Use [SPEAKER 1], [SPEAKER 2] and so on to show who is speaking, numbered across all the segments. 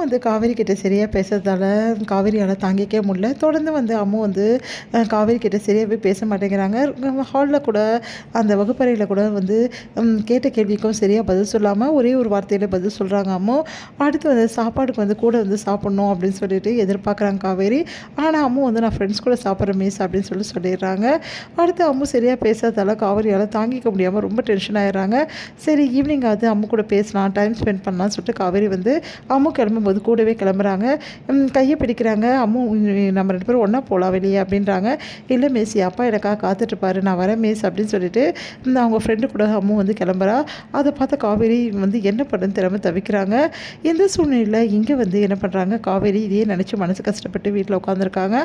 [SPEAKER 1] வந்து காவேரி கிட்ட சரியாக பேசுறதால காவேரியால் தாங்கிக்கவே முடியல. தொடர்ந்து வந்து அம்மு வந்து காவேரி கிட்ட சரியாகவே பேச மாட்டேங்கிறாங்க. ஹாலில் கூட அந்த வகுப்பறையில் கூட வந்து கேட்ட கேள்விக்கும் சரியாக பதில் சொல்லாமல் ஒரே ஒரு வார்த்தையில் பதில் சொல்கிறாங்க அம்மு. அடுத்து வந்து சாப்பாடுக்கு வந்து கூட வந்து சாப்பிட்ணும் அப்படின்னு சொல்லிட்டு எதிர்பார்க்குறாங்க காவேரி. ஆனால் அம்மு வந்து நான் ஃப்ரெண்ட்ஸ் கூட சாப்பிட்றேன் மிஸ் அப்படின்னு சொல்லிடுறாங்க. அடுத்து அம்மு சரியாக பேசாதால காவேரியால் தாங்கிக்க முடியாமல் ரொம்ப டென்ஷன் ஆகிடுறாங்க. சரி ஈவினிங் ஆகுது அம்மு கூட பேசலாம், டைம் ஸ்பெண்ட் பண்ணலாம்னு சொல்லிட்டு காவேரி வந்து அம்மு கிளம்பும்போது கூடவே கிளம்புறாங்க. கையை பிடிக்கிறாங்க. அம்மு நம்ம 2 பேரும் ஒன்றா போகலாம் வெளியே அப்படின்றாங்க. இல்லை மிஸ் அப்பா எனக்காக காத்துட்ருப்பாரு, நான் வரேன் மிஸ் அப்படின்னு சொல்லிட்டு அவங்க ஃப்ரெண்டு கூட அம்மு வந்து கிளம்புறா. அதை பார்த்த காவேரி வந்து என்ன பண்ணுன்னு தெரியாமல் தவிக்கிறாங்க. இந்த சூழ்நிலையில் இங்கே வந்து என்ன பண்ணுறாங்க, காவேரி இதையே நினச்சி மனசு கஷ்டப்பட்டு வீட்டில் உட்காந்துருக்காங்க.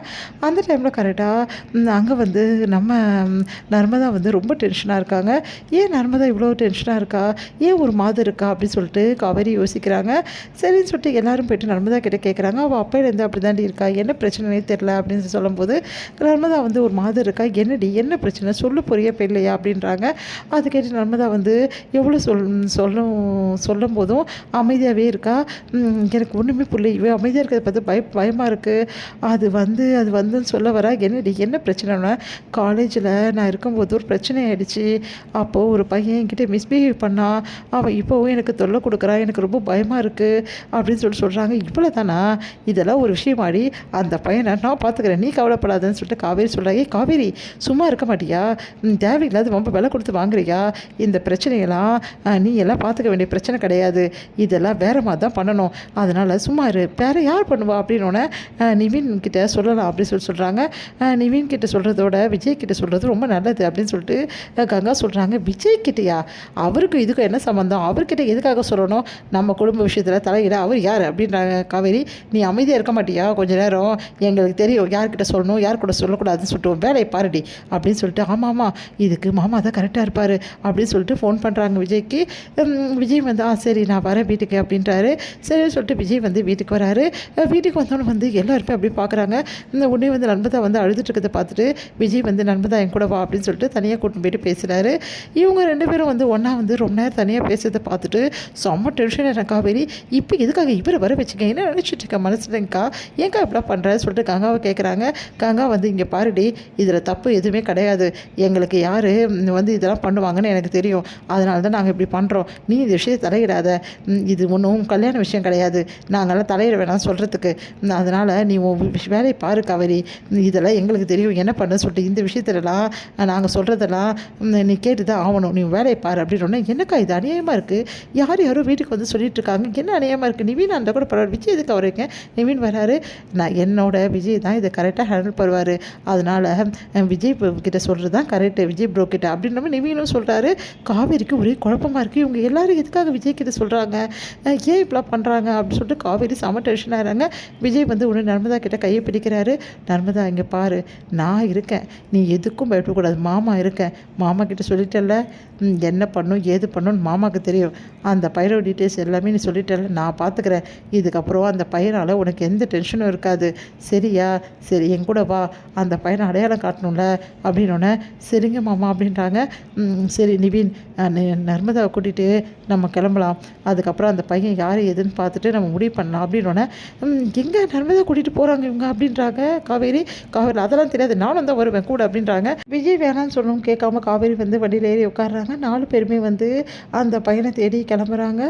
[SPEAKER 1] அந்த டைமில் கரெக்டாக அங்கே வந்து நம்ம நர்மதா வந்து ரொம்ப டென்ஷனாக இருக்காங்க. ஏன் நர்மதா இவ்வளோ டென்ஷனாக இருக்கா, ஏன் ஒரு மாதம் இருக்கா அப்படின்னு சொல்லிட்டு காவேரி யோசிக்கிறாங்க. சரின்னு சொல்லிட்டு எல்லாரும் போய்ட்டு நர்மதா கிட்டே கேட்குறாங்க. அவள் அப்பையிலேருந்து அப்படி தாண்டி இருக்கா, என்ன பிரச்சனைனே தெரில அப்படின்னு சொல்லும்போது நர்மதா வந்து ஒரு மாதம் இருக்கா, என்னடி என்ன பிரச்சனை சொல்லு, புரிய இல்லையா அப்படின்றாங்க. அது கேட்டு நர்மதா வந்து எவ்வளோ சொல்லும் போதும் அமைதியாகவே இருக்கா. எனக்கு ஒன்றுமே புரியல, இவ அமைதியாக இருக்கிறத பார்த்து பயமாக இருக்குது. அது வந்துன்னு சொல்ல வரா. என்னடி என்ன பிரச்சனைனா, காலேஜில் நான் இருக்கும்போது ஒரு பிரச்சனை ஆகிடுச்சு. அப்போது ஒரு பையன் என்கிட்ட மிஸ்பிஹேவ் பண்ணான், அவன் இப்போவும் எனக்கு தொல்லை கொடுக்குறான், எனக்கு ரொம்ப பயமாக இருக்குது அப்படின்னு சொல்கிறாங்க. இவ்வளோ தானா, இதெல்லாம் ஒரு விஷயமாடி, அந்த பையனை நான் பார்த்துக்கிறேன், நீ கவலைப்படாதுன்னு சொல்லிட்டு காவேரி சொல்கிறாங்க. காவேரி சும்மா இருக்க மாட்டியா, தேவையில்லாத ரொம்ப விலை கொடுத்து வாங்குறியா, இந்த பிரச்சனையெல்லாம் நீ எல்லாம் பார்த்துக்க வேண்டிய பிரச்சனை கிடையாது, இதெல்லாம் வேறு மாதிரி தான் பண்ணணும், அதனால் சும்மா இரு, வேறு யார் பண்ணுவா அப்படின்னோடனே நிவின் கிட்ட சொல்லலாம் அப்படின்னு சொல்கிறாங்க. நிவின் கிட்ட சொல்கிறதோட விஜய் கிட்ட சொல்கிறது ரொம்ப நல்லது அப்படின்னு சொல்லிட்டு கங்கா சொல்கிறாங்க. விஜய் கிட்டையா, அவருக்கும் இதுக்கும் என்ன சம்மந்தம், அவர்கிட்ட எதுக்காக சொல்லணும், நம்ம குடும்ப விஷயத்தில் தலையிட அவர் யார் அப்படின்றாங்க காவேரி. நீ அமைதியாக இருக்க மாட்டியா கொஞ்ச நேரம், எங்களுக்கு தெரியும் யார்கிட்ட சொல்லணும் யார் கூட சொல்லக்கூடாதுன்னு சொல்லிட்டு வேலையை பாருடி அப்படின்னு சொல்லிட்டு. ஆமாம் இதுக்கு மாமா தான் கரெக்டாக இருப்பார் அப்படின்னு சொல்லிட்டு ஃபோன் பண்ணுறாங்க விஜய்க்கு. விஜய் வந்து சரி நான் வரேன் வீட்டுக்கு அப்படின்றாரு. சரின்னு சொல்லிட்டு விஜய் வந்து வீட்டுக்கு வராரு. வீட்டுக்கு வந்தோன்னு வந்து எல்லாருமே அப்படி பார்க்குறாங்க. உடனே வந்து நர்மதா வந்து அழுதுட்டு இருக்கிறத பார்த்துட்டு விஜய் வந்து நர்மதா என் கூட வா அப்படின்னு சொல்லிட்டு தனியாக கூட்டின்னு போயிட்டு பேசுகிறாரு. இவங்க 2 பேரும் வந்து ஒன்றா வந்து ரொம்ப நேரம் தனியாக பேசுறதை பார்த்துட்டு செம்ம டென்ஷன் ஆகிற காவேரி. இப்போ எதுக்காக இவரை வர வச்சுக்க, என்ன நினச்சிட்டு இருக்க மனசுலங்கா, ஏங்கா இப்படிலாம் பண்ணுறேன்னு சொல்லிட்டு கங்காவை கேட்குறாங்க. கங்கா வந்து இங்கே பாருடி, இதில் தப்பு எதுவுமே கிடையாது, எங்களுக்கு யார் வந்து இதெல்லாம் பண்ணுவாங்கன்னு எனக்கு தெரியும், அதனால தான் நாங்கள் இப்படி பண்ணுறோம், நீ இந்த விஷயத்தை தலையிடாத, இது ஒன்றும் கல்யாண விஷயம் கிடையாது, நாங்கள்லாம் தலையிட வேணாம் சொல்கிறதுக்கு, அதனால் நீ வேலையை பாரு காவேரி, இதெல்லாம் எங்களுக்கு தெரியும் என்ன பண்ணுன்னு சொல்லிட்டு இந்த விஷயத்துலலாம் நாங்கள் சொல்கிறதெல்லாம் நீ கேட்டு தான் ஆகணும், நீ வேலையை பாரு அப்படின்னோடனே என்னக்கா இது அநியாயமாக இருக்குது, யாரோ வீட்டுக்கு வந்து சொல்லிட்டு இருக்காங்க, என்ன அநியாயமாக இருக்குது, நிவின் அந்த கூட பரவாயில்ல, விஜய் எதுக்கு அவருங்க, நிவின் வராரு, நான் என்னோட விஜய் தான் இதை கரெக்டாக ஹேண்டில் பண்ணுவார், அதனால் விஜய் கிட்ட சொல்கிறது தான் கரெக்டு, விஜய் ப்ரோ கிட்ட அப்படின்ற நிவினும் சொல்கிறாரு. காவேரிக்கு ஒரே குழப்பமாக இருக்குது, இவங்க எல்லாரும் எதுக்காக விஜய் கிட்ட சொல்கிறாங்க, ஏன் இப்படிலாம் பண்ணுறாங்க அப்படின்னு சொல்லிட்டு காவேரி செம டென்ஷன் ஆகிறாங்க. விஜய் வந்து உடனே நர்மதா கிட்ட கையை பிடிக்கிறாரு. நர்மதா இங்கே பாரு, நான் இருக்கேன், நீ எதுக்கும் பயப்படக்கூடாது, மாமா இருக்கேன், மாமா கிட்ட சொல்லிட்டல என்ன பண்ணும் ஏது பண்ணுன்னு மாமாவுக்கு தெரியும், அந்த பையனோட டீட்டெயில்ஸ் எல்லாமே நீ சொல்லிட்டல, நான் பார்த்துக்கிறேன், இதுக்கப்புறம் அந்த பையனால் உனக்கு எந்த டென்ஷனும் இருக்காது, சரியா, சரி என் கூட வா, அந்த பையனை அடையாளம் காட்டணும்ல அப்படின்னோடனே சரிங்க மாமா அப்படின்றாங்க. சரி நிவின், நர்மதாவை கூட்டிகிட்டு நம்ம கிளம்பலாம், அதுக்கப்புறம் அந்த பையன் யார் எதுன்னு பார்த்துட்டு நம்ம முடிவு பண்ணலாம் அப்படின்னோடனே எங்கே நர்மதா கூட்டிகிட்டு போகிறாங்க இவங்க அப்படின்றாங்க காவேரி. அதெல்லாம் தெரியாது, நானும் தான் வருவேன் கூட அப்படின்றாங்க. விஜய் வேணான்னு சொல்லணும் கேட்காம காவேரி வந்து வண்டியில் ஏறி உட்காடுறாங்க. 4 பேருமே வந்து அந்த பையனை தேடி கிளம்புறாங்க.